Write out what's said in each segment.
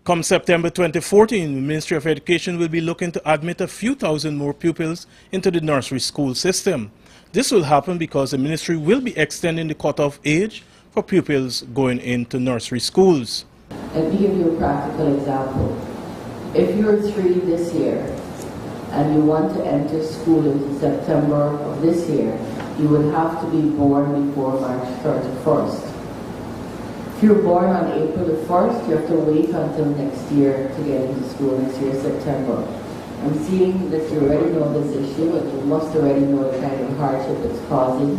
Come September 2014, the Ministry of Education will be looking to admit a few thousand more pupils into the nursery school system. This will happen because the ministry will be extending the cutoff age for pupils going into nursery schools. Let me give you a practical example. If you're 3 this year and you want to enter school in September of this year, you would have to be born before March 31st. If you're born on April the 1st, you have to wait until next year to get into school, next year, September. I'm seeing that you already know this issue, and you must already know the kind of hardship it's causing.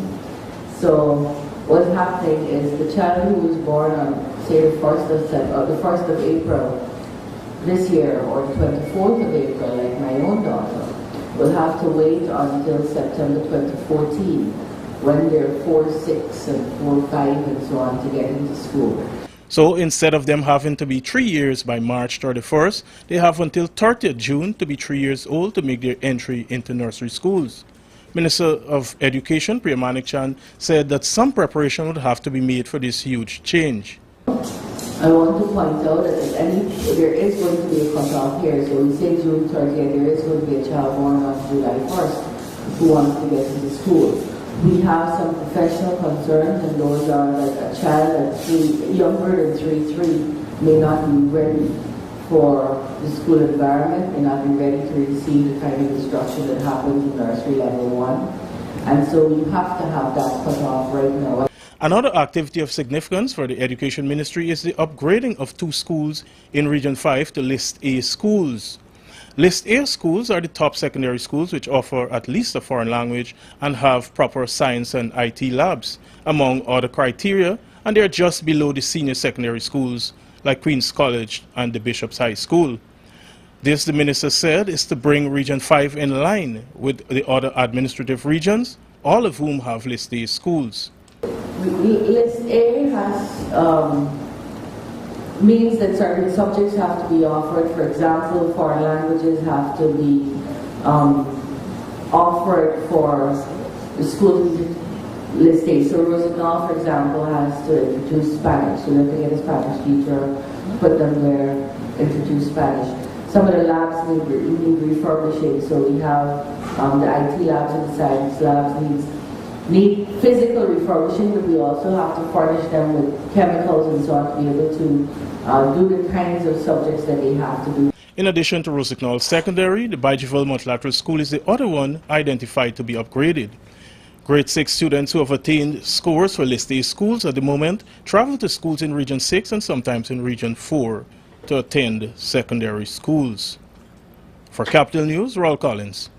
So what's happening is the child who was born on, say, the 1st of April this year, or the 24th of April, like my own daughter, will have to wait until September 2014, when they're 4, 6, and 4, 5, and so on, to get into school. So instead of them having to be 3 years by March 31st, they have until 30th June to be 3 years old to make their entry into nursery schools. Minister of Education, Priya Manik-Chan, said that some preparation would have to be made for this huge change. I want to point out that there is going to be a cutoff here. So we say June 30th, there is going to be a child born on July 1st who wants to get into school. We have some professional concerns, and those are that a child that's younger than 3 may not be ready for the school environment, may not be ready to receive the kind of instruction that happens in nursery level 1. And so you have to have that cut off right now. Another activity of significance for the Education Ministry is the upgrading of 2 schools in Region 5 to List A schools. List A schools are the top secondary schools which offer at least a foreign language and have proper science and IT labs, among other criteria, and they are just below the senior secondary schools like Queen's College and the Bishop's High School. This, the minister said, is to bring Region 5 in line with the other administrative regions, all of whom have List A schools. List A has means that certain subjects have to be offered. For example, foreign languages have to be offered for the school List A. So Rosenthal, for example, has to introduce Spanish. So they have to get a Spanish teacher, put them there, introduce Spanish. Some of the labs need refurbishing. So we have the IT labs and the science labs need physical refurbishing, but we also have to furnish them with chemicals and so on to be able to do the kinds of subjects that they have to do. In addition to Rossignol Secondary, the Bijeville Multilateral School is the other one identified to be upgraded. Grade 6 students who have attained scores for List A schools at the moment travel to schools in Region 6 and sometimes in Region 4 to attend secondary schools. For Capital News, Raul Collins.